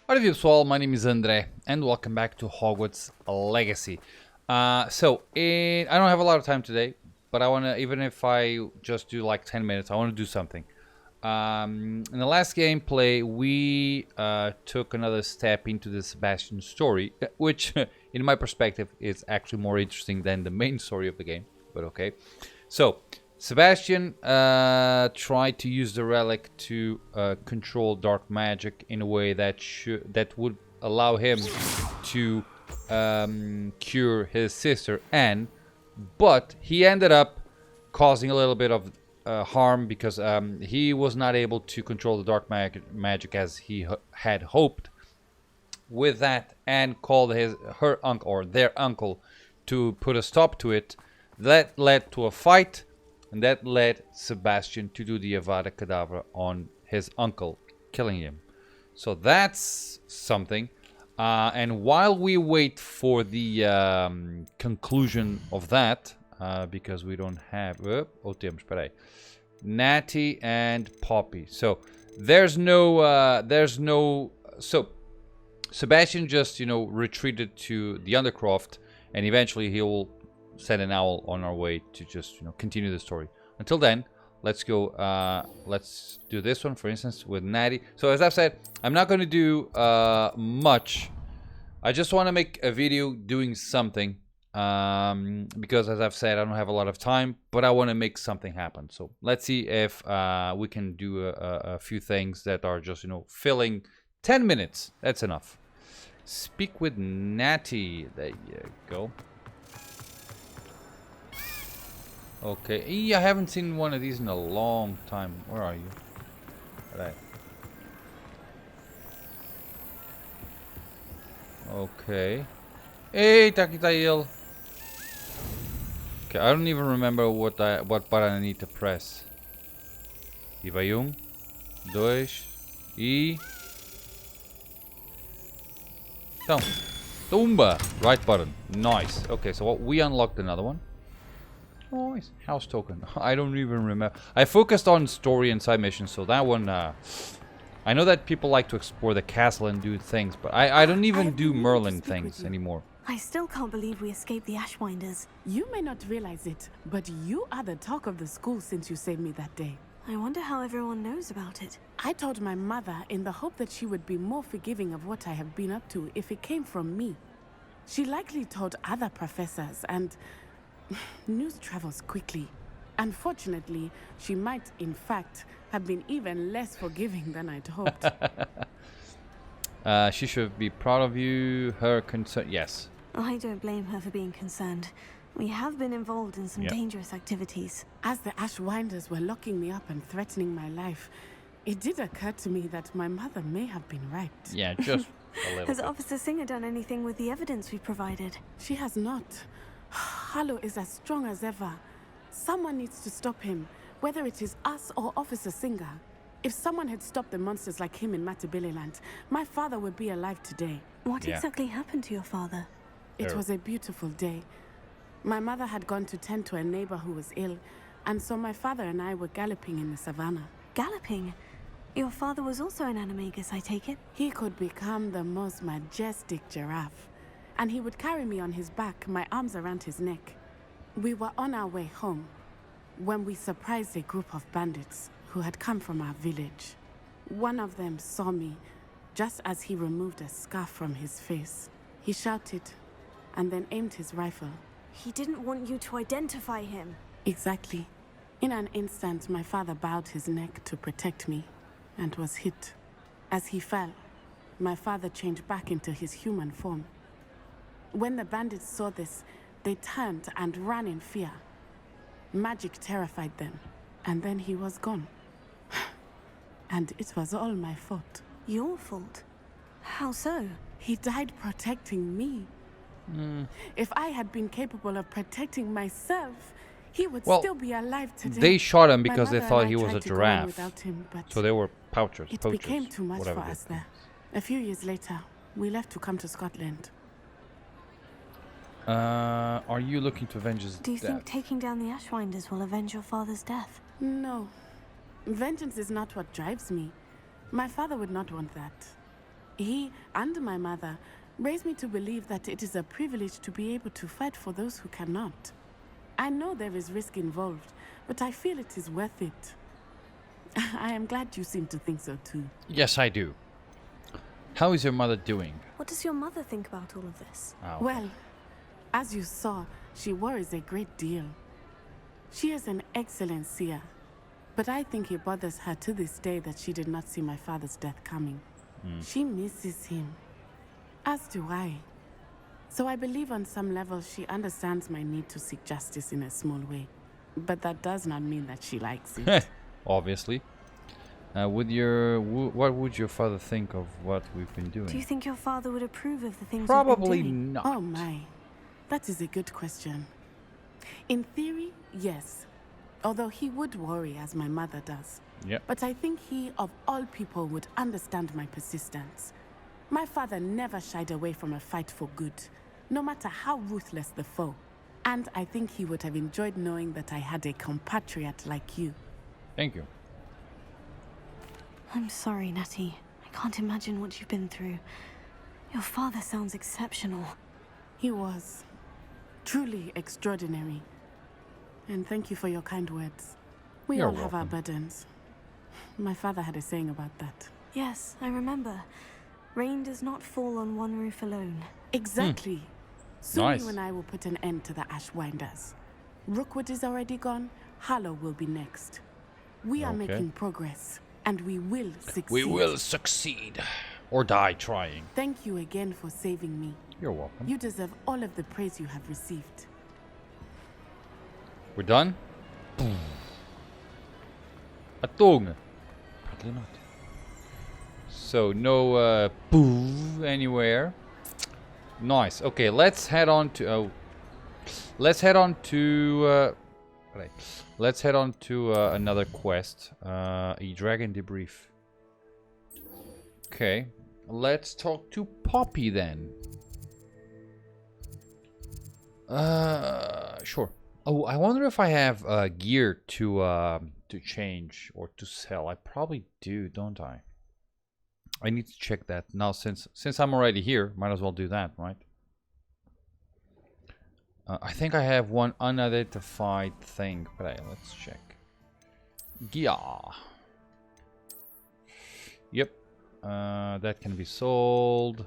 Ora viva pessoal, my name is André and welcome back to Hogwarts Legacy. I don't have a lot of time today, but I want to, even if I just do like 10 minutes, I want to do something. In the last gameplay, we took another step into the Sebastian story, which, in my perspective, is actually more interesting than the main story of the game, but okay. So, Sebastian tried to use the relic to control dark magic in a way that would allow him to cure his sister Anne, but he ended up causing a little bit of harm because he was not able to control the dark magic as he had hoped. With that, Anne called her uncle or their uncle to put a stop to it. That led to a fight. And that led Sebastian to do the Avada Kedavra on his uncle, killing him. So that's something. And while we wait for the conclusion of that, because we don't have... temos, peraí. Natty and Poppy. So there's no... So Sebastian just, retreated to the Undercroft, and eventually he will send an owl on our way to just continue the story. Until then, let's go. Let's do this one, for instance, with Natty. So as I've said, I'm not going to do much. I just want to make a video doing something because, as I've said, I don't have a lot of time, but I want to make something happen. So let's see if we can do a few things that are just filling 10 minutes. That's enough. Speak with Natty. There you go. Okay, I haven't seen one of these in a long time. Where are you? Right. Okay. Hey, aqui tá ele. Okay, I don't even remember what button I need to press. E vai dois, e... Então, tumba! Right button. Nice. Okay, so we unlocked another one. Nice. House token. I don't even remember. I focused on story and side missions, so that one... I know that people like to explore the castle and do things, but I don't even do Merlin things anymore. I still can't believe we escaped the Ashwinders. You may not realize it, but you are the talk of the school since you saved me that day. I wonder how everyone knows about it. I told my mother in the hope that she would be more forgiving of what I have been up to if it came from me. She likely told other professors, and news travels quickly. Unfortunately, she might, in fact, have been even less forgiving than I'd hoped. She should be proud of you. Her concern... Yes. I don't blame her for being concerned. We have been involved in some dangerous activities. As the Ashwinders were locking me up and threatening my life, it did occur to me that my mother may have been right. Yeah, just a little Has bit. Officer Singer done anything with the evidence we provided? She has not. Harlow is as strong as ever. Someone needs to stop him, whether it is us or Officer Singer. If someone had stopped the monsters like him in Matabeleland, my father would be alive today. What exactly happened to your father? It was a beautiful day. My mother had gone to tend to a neighbor who was ill, and so my father and I were galloping in the savannah. Galloping? Your father was also an animagus, I take it? He could become the most majestic giraffe, and he would carry me on his back, my arms around his neck. We were on our way home when we surprised a group of bandits who had come from our village. One of them saw me just as he removed a scarf from his face. He shouted and then aimed his rifle. He didn't want you to identify him. Exactly. In an instant, my father bowed his neck to protect me and was hit. As he fell, my father changed back into his human form. When the bandits saw this, they turned and ran in fear. Magic terrified them, and then he was gone. And it was all my fault. Your fault? How so? He died protecting me. If I had been capable of protecting myself, he would still be alive today. They shot him because they thought he was a giraffe. Without him, but so they were poachers. It became too much for us there. A few years later, we left to come to Scotland. Are you looking to avenge his death? Do you think taking down the Ashwinders will avenge your father's death? No. Vengeance is not what drives me. My father would not want that. He and my mother raised me to believe that it is a privilege to be able to fight for those who cannot. I know there is risk involved, but I feel it is worth it. I am glad you seem to think so too. Yes, I do. How is your mother doing? What does your mother think about all of this? Oh. Well, as you saw, she worries a great deal. She is an excellent seer, but I think it bothers her to this day that she did not see my father's death coming. She misses him, as do I. So I believe on some level she understands my need to seek justice in a small way. But that does not mean that she likes it. Obviously. What would your father think of what we've been doing? Do you think your father would approve of the things Probably you've been doing? not. Oh my, that is a good question. In theory, yes. Although he would worry as my mother does. Yep. But I think he, of all people, would understand my persistence. My father never shied away from a fight for good, no matter how ruthless the foe. And I think he would have enjoyed knowing that I had a compatriot like you. Thank you. I'm sorry, Natty. I can't imagine what you've been through. Your father sounds exceptional. He was truly extraordinary. And thank you for your kind words. We You're all have our welcome. burdens. My father had a saying about that. Yes, I remember. Rain does not fall on one roof alone. Exactly. Soon Nice. you and I will put an end to the Ashwinders. Rookwood is already gone. Harlow will be next. We are Okay. making progress, and we will succeed. We will succeed. Or die trying. Thank you again for saving me. You're welcome. You deserve all of the praise you have received. We're done? Atung. Probably not. So, no boo anywhere. Nice. Okay, let's head on to... let's head on to... right. Let's head on to another quest. A dragon debrief. Okay. Let's talk to Poppy then. Sure. Oh, I wonder if I have gear to change or to sell. I probably do, don't I? I need to check that now. Since I'm already here, might as well do that, right? I think I have one unidentified thing, but hey, let's check. Gear. Yep. That can be sold.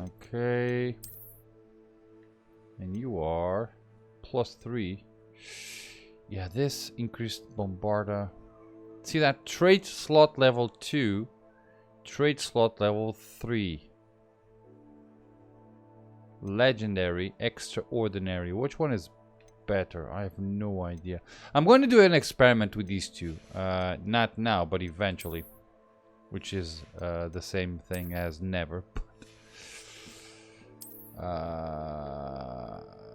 Okay. And you are +3. Yeah, this increased bombarda. See that? Trade slot level 2. Trade slot level 3. Legendary, extraordinary. Which one is better? I have no idea. I'm going to do an experiment with these two. Not now, but eventually. Which is the same thing as never.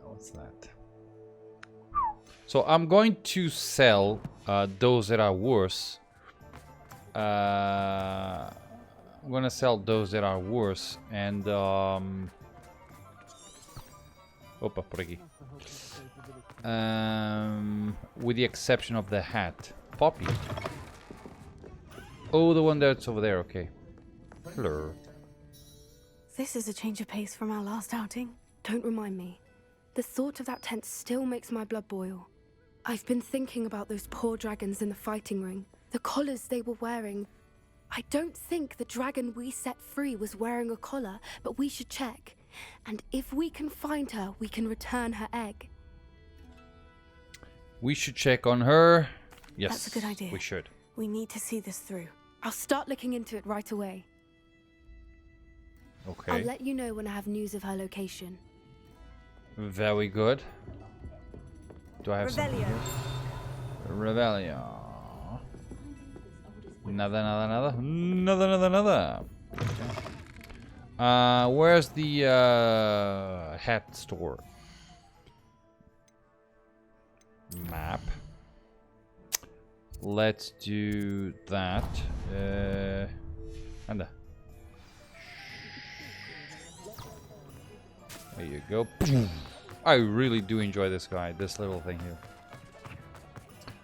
What's that? So I'm going to sell those that are worse. I'm gonna sell those that are worse, and opa, por aquí. With the exception of the hat. Poppy. Oh, the one that's over there. Okay. Hello. This is a change of pace from our last outing. Don't remind me. The thought of that tent still makes my blood boil. I've been thinking about those poor dragons in the fighting ring. The collars they were wearing. I don't think the dragon we set free was wearing a collar, but we should check. And if we can find her, we can return her egg. We should check on her. Yes. That's a good idea. We should. We need to see this through. I'll start looking into it right away. Okay. I'll let you know when I have news of her location. Very good. Do I have something here? Revelio. Nada. Okay. Where's the hat store? Map. Let's do that. Anda. There you go. I really do enjoy this guy, this little thing here.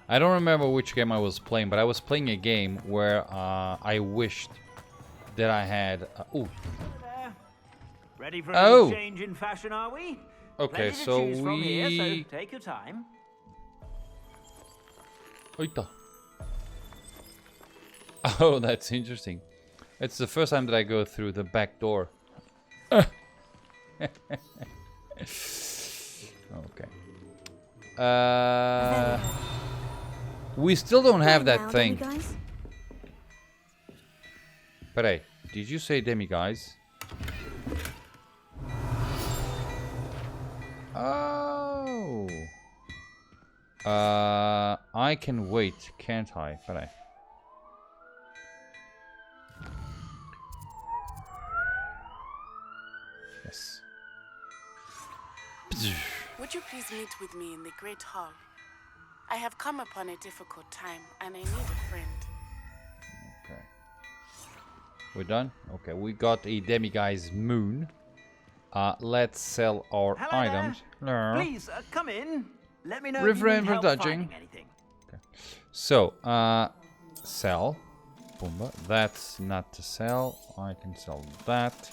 I don't remember which game I was playing, but I was playing a game where I wished that I had. Oh, There. Ready for a Oh. little change in fashion, are we? okay. Plenty to So choose from here, so we. take your time. Oita. Oh, that's interesting. It's the first time that I go through the back door. Okay. We still don't have that thing. Guys? But hey, did you say demiguise? Oh. I can wait, can't I? But hey. Yes. Would you please meet with me in the Great Hall? I have come upon a difficult time, and I need a friend. Okay. We're done? Okay, we got a demiguise moon. Let's sell our Hello items. there. Please, come in. Let me know if River you and need help Verdudging. finding anything. So, sell. Boomba. That's not to sell. I can sell that.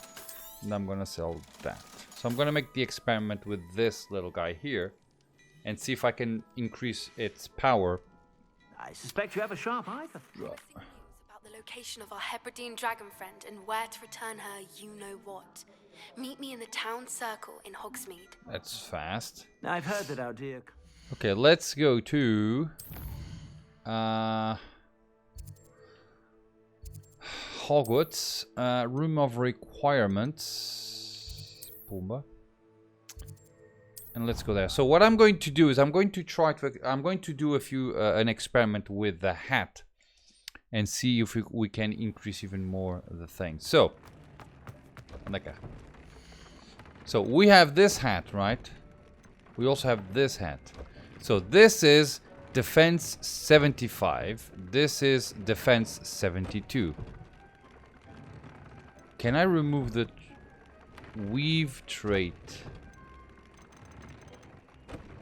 And I'm gonna sell that. So I'm gonna make the experiment with this little guy here and see if I can increase its power. I suspect you have a sharp eye for... News about the location of our Hebridean dragon friend and where to return her you-know-what. Meet me in the town circle in Hogsmeade. That's fast. I've heard that our dear... Okay, let's go to Hogwarts, room of requirements. Pumbaa. And let's go there. So what I'm going to do is I'm going to do an experiment with the hat and see if we can increase even more the thing. So we have this hat, right? We also have this hat. So this is defense 75. This is defense 72. Can I remove the weave trait?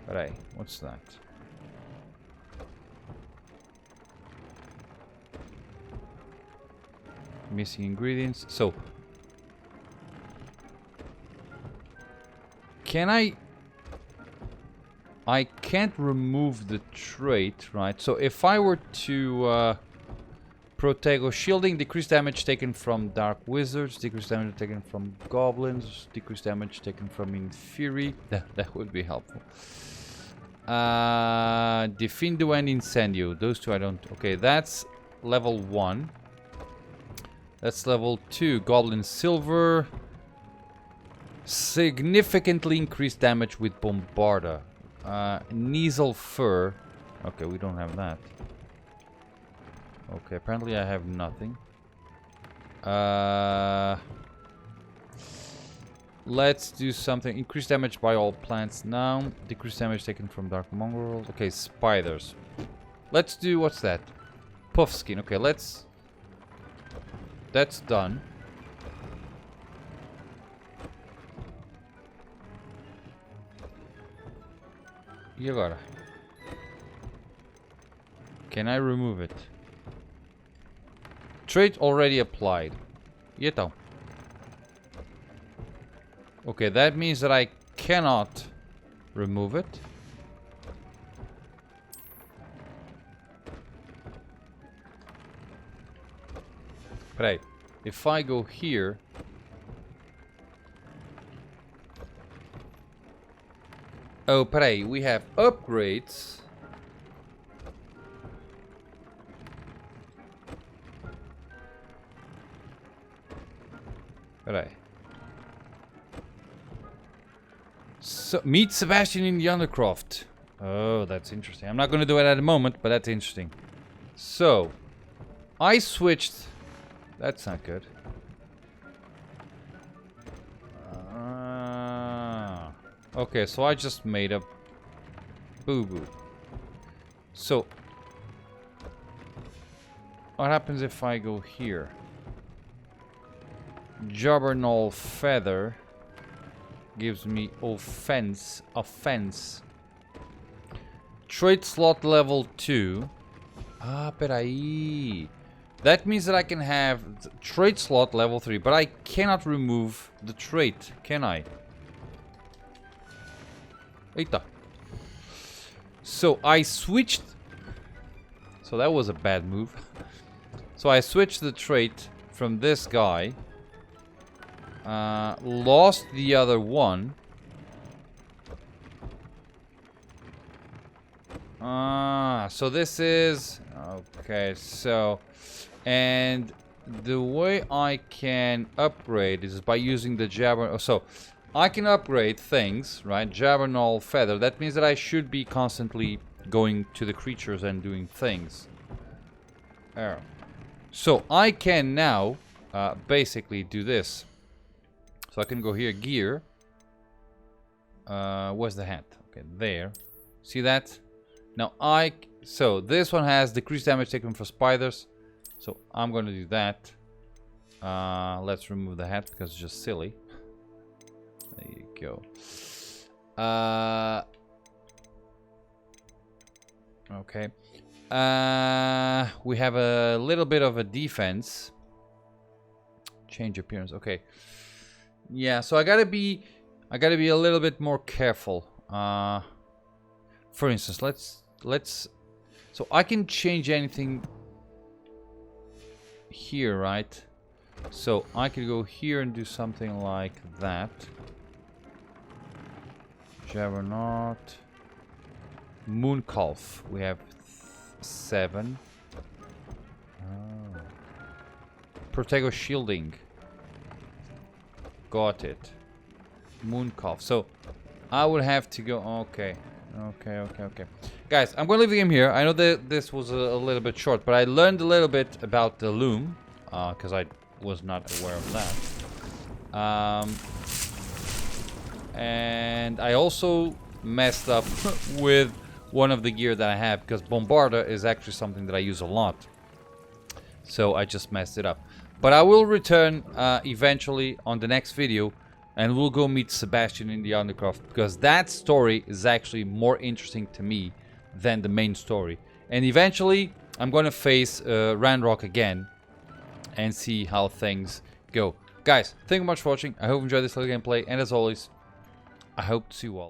Right, what's that? Missing ingredients. So can I can't remove the trait, right? So if I were to Protego shielding, decrease damage taken from dark wizards, decrease damage taken from goblins, decrease damage taken from inferi. That would be helpful. Defindo and Incendio. Those two I don't... Okay, that's level 1. That's level 2. Goblin Silver. Significantly increased damage with Bombarda. Neasel Fur. Okay, we don't have that. Okay, apparently I have nothing. Let's do something. Increase damage by all plants now. Decrease damage taken from dark mongrels. Okay, spiders. Let's do... What's that? Puff skin. Okay, let's... That's done. E agora? Can I remove it? Trait already applied. E então? Okay, that means that I cannot remove it. Right. If I go here... Oh, peraí, we have upgrades. Peraí. So, meet Sebastian in the Undercroft. Oh, that's interesting. I'm not going to do it at the moment, but that's interesting. So, I switched... That's not good. Okay, so I just made a boo-boo. So, what happens if I go here? Jobberknoll Feather gives me offense. Trait slot level 2. Ah, peraí. That means that I can have the trait slot level 3, but I cannot remove the trait, can I? Eita. So I switched. So that was a bad move. So I switched the trait from this guy. Lost the other one. So this is... Okay, so... And the way I can upgrade is by using the Jabber... So, I can upgrade things, right? Jabbernull Feather. That means that I should be constantly going to the creatures and doing things. So, I can now basically do this. So, I can go here, gear. Where's the hat? Okay, there. See that? Now, So, this one has decreased damage taken for spiders. So I'm going to do that. Let's remove the hat because it's just silly. There you go. Okay. We have a little bit of a defense. Change appearance. Okay. Yeah. So I gotta be a little bit more careful. For instance, let's. So I can change anything. Here, right? So I could go here and do something like that. Jabbernaut. Mooncalf. We have 7. Oh. Protego shielding. Got it. Mooncalf. So I would have to go. Okay. Okay. Guys, I'm gonna leave the game here. I know that this was a little bit short, but I learned a little bit about the loom, because I was not aware of that. And I also messed up with one of the gear that I have, because Bombarda is actually something that I use a lot. So I just messed it up. But I will return eventually on the next video, and we'll go meet Sebastian in the Undercroft, because that story is actually more interesting to me than the main story. And eventually I'm gonna face Ranrock again and see how things go. Guys, thank you much for watching. I hope you enjoyed this little gameplay, and as always, I hope to see you all